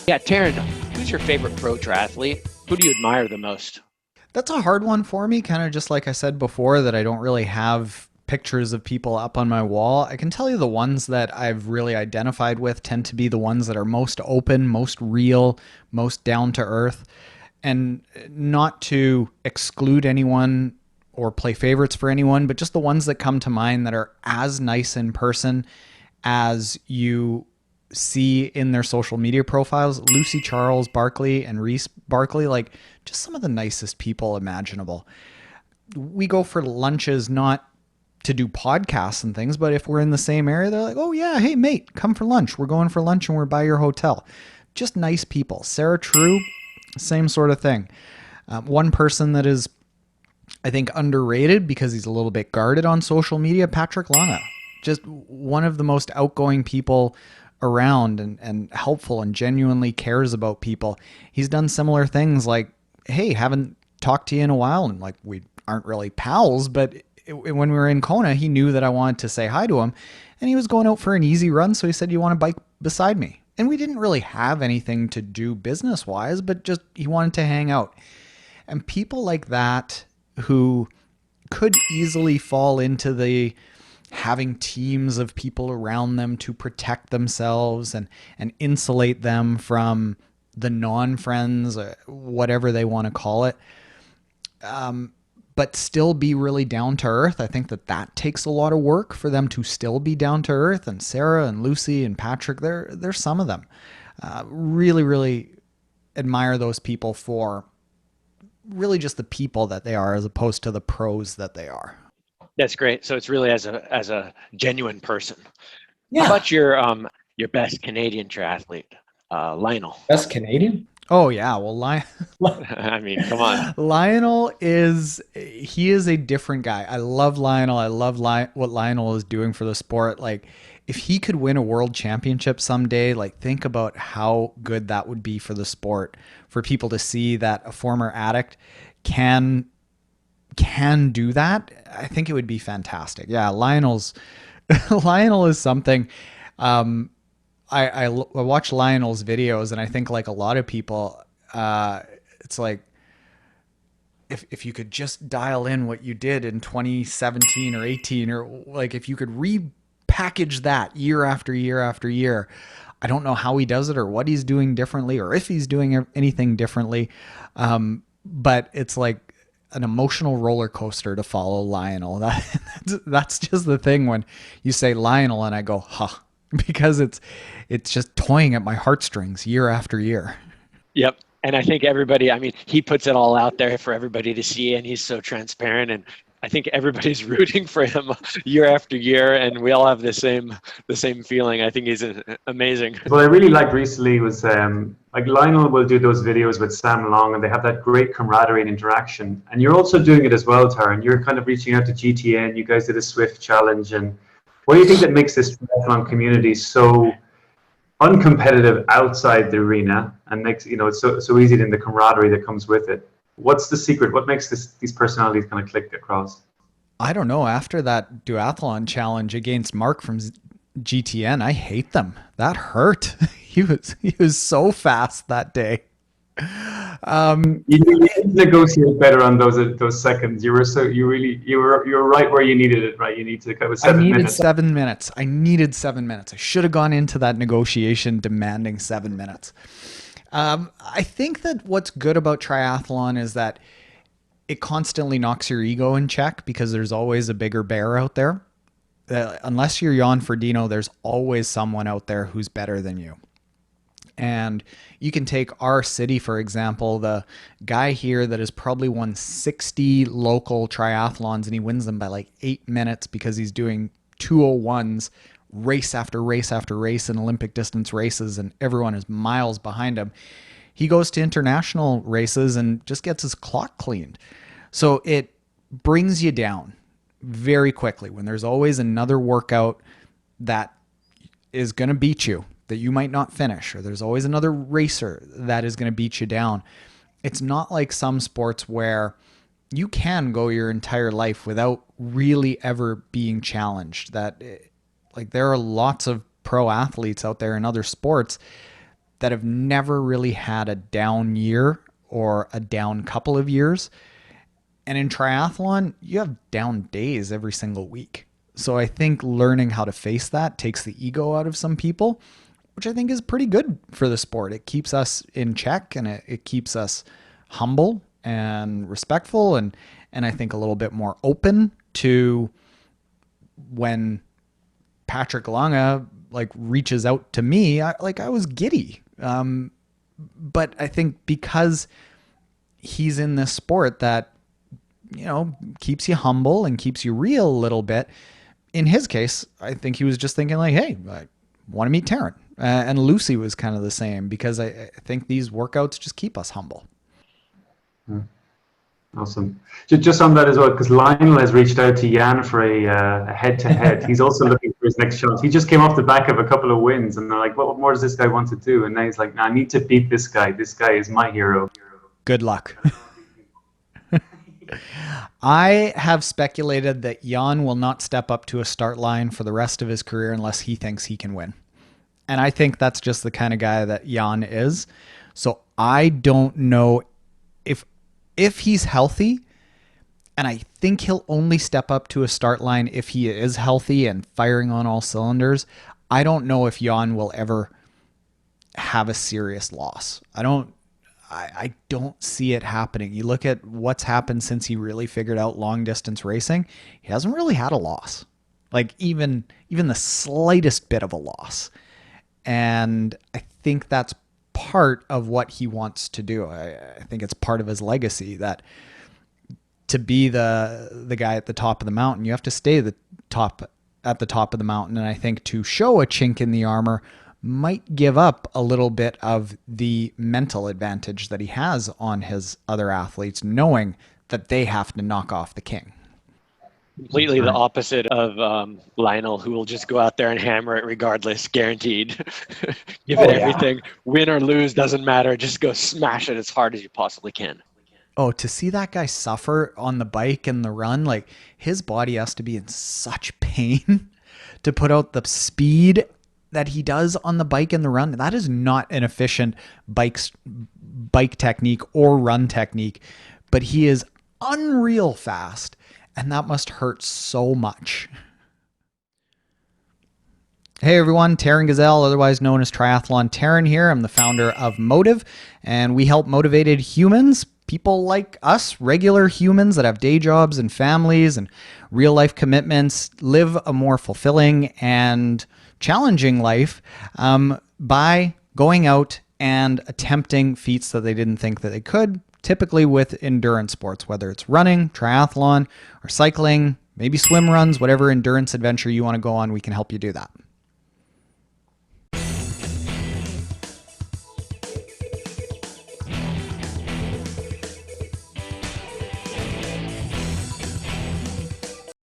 Yeah, Taren, who's your favorite pro triathlete? Who do you admire the most? That's a hard one for me, kind of just like I said before, that I don't really have pictures of people up on my wall. I can tell you the ones that I've really identified with tend to be the ones that are most open, most real, most down to earth. And not to exclude anyone or play favorites for anyone, but just the ones that come to mind that are as nice in person as you see in their social media profiles. Lucy Charles-Barklay and Reese Barkley, like just some of the nicest people imaginable. We go for lunches not to do podcasts and things, but if we're in the same area, they're like, "Oh yeah, hey mate, come for lunch. We're going for lunch and we're by your hotel." Just nice people. Sarah True, same sort of thing. One person that is, I think, underrated because he's a little bit guarded on social media, Patrick Lange. Just one of the most outgoing people around, and helpful and genuinely cares about people. He's done similar things like, hey, haven't talked to you in a while, and like we aren't really pals, but when we were in Kona, he knew that I wanted to say hi to him, and he was going out for an easy run, so he said, "You want to bike beside me?" And we didn't really have anything to do business wise, but just he wanted to hang out. And people like that who could easily fall into the having teams of people around them to protect themselves and insulate them from the non-friends, whatever they want to call it, but still be really down to earth. I think that takes a lot of work for them to still be down to earth. And Sarah and Lucy and Patrick, they're some of them. Really, really admire those people for really just the people that they are, as opposed to the pros that they are. That's great. So it's really as a genuine person. How Yeah, about your best Canadian triathlete, Lionel? that's Canadian. Oh yeah, well, I mean, come on. Lionel is a different guy. I love Lionel. I love what Lionel is doing for the sport. Like, if he could win a world championship someday, like think about how good that would be for the sport, for people to see that a former addict can do that. I think it would be fantastic. Yeah, Lionel's Lionel is something. Um, I watch Lionel's videos, and I think, like a lot of people, it's like, if you could just dial in what you did in 2017 or 18, or like if you could repackage that year after year after year. I don't know how he does it or what he's doing differently or if he's doing anything differently. But it's like an emotional roller coaster to follow Lionel. That's just the thing when you say Lionel and I go, huh, because it's just toying at my heartstrings year after year. Yep. And I think everybody, I mean, he puts it all out there for everybody to see, and he's so transparent. And I think everybody's rooting for him year after year, and we all have the same feeling. I think he's amazing. What I really liked recently was like Lionel will do those videos with Sam Long, and they have that great camaraderie and interaction. And you're also doing it as well, Tara. You're kind of reaching out to GTN. You guys did a Swift challenge, and what do you think that makes this triathlon community so uncompetitive outside the arena, and makes it's so easy in the camaraderie that comes with it? What's the secret? What makes these personalities kind of click across? I don't know. After that duathlon challenge against Mark from GTN, I hate them. That hurt. He was so fast that day. You need to negotiate better on those seconds. You were right where you needed it. Right, you need to go I 7 needed minutes. 7 minutes. I needed 7 minutes. I should have gone into that negotiation demanding 7 minutes. I think that what's good about triathlon is that it constantly knocks your ego in check because there's always a bigger bear out there. Unless you're Jan Frodeno, there's always someone out there who's better than you. And you can take our city, for example, the guy here that has probably won 60 local triathlons, and he wins them by like 8 minutes because he's doing 201s race after race after race in Olympic distance races, and everyone is miles behind him. He goes to international races and just gets his clock cleaned. So it brings you down very quickly when there's always another workout that is going to beat you, that you might not finish, or there's always another racer that is going to beat you down. It's not like some sports where you can go your entire life without really ever being challenged. That, like, there are lots of pro athletes out there in other sports that have never really had a down year or a down couple of years. And in triathlon, you have down days every single week. So I think learning how to face that takes the ego out of some people, which I think is pretty good for the sport. It keeps us in check, and it keeps us humble and respectful, and I think a little bit more open to when Patrick Lange reaches out to me. I was giddy. But I think because he's in this sport that, keeps you humble and keeps you real a little bit. In his case, I think he was just thinking hey, I want to meet Taren. And Lucy was kind of the same, because I think these workouts just keep us humble. Awesome. Just on that as well, because Lionel has reached out to Jan for a head-to-head. He's also looking for his next chance. He just came off the back of a couple of wins, and they're like, what more does this guy want to do? And now he's like, I need to beat this guy. This guy is my hero. Good luck. I have speculated that Jan will not step up to a start line for the rest of his career unless he thinks he can win. And I think that's just the kind of guy that Jan is. So I don't know if he's healthy, and I think he'll only step up to a start line if he is healthy and firing on all cylinders. I don't know if Jan will ever have a serious loss. I don't see it happening. You look at what's happened since he really figured out long distance racing. He hasn't really had a loss, even the slightest bit of a loss. And I think that's part of what he wants to do. I think it's part of his legacy, that to be the guy at the top of the mountain, you have to stay at the top of the mountain. And I think to show a chink in the armor might give up a little bit of the mental advantage that he has on his other athletes, knowing that they have to knock off the king. Completely the opposite of Lionel, who will just go out there and hammer it regardless, guaranteed. Give it everything. Win or lose, doesn't matter. Just go smash it as hard as you possibly can. Oh, to see that guy suffer on the bike and the run, his body has to be in such pain to put out the speed that he does on the bike and the run. That is not an efficient bike technique or run technique, but he is unreal fast. And that must hurt so much. Hey everyone, Taren Gazelle, otherwise known as Triathlon Taren here. I'm the founder of Motive, and we help motivated humans, people like us, regular humans that have day jobs and families and real life commitments, live a more fulfilling and challenging life by going out and attempting feats that they didn't think that they could, typically with endurance sports, whether it's running, triathlon, or cycling, maybe swim runs, whatever endurance adventure you want to go on, we can help you do that.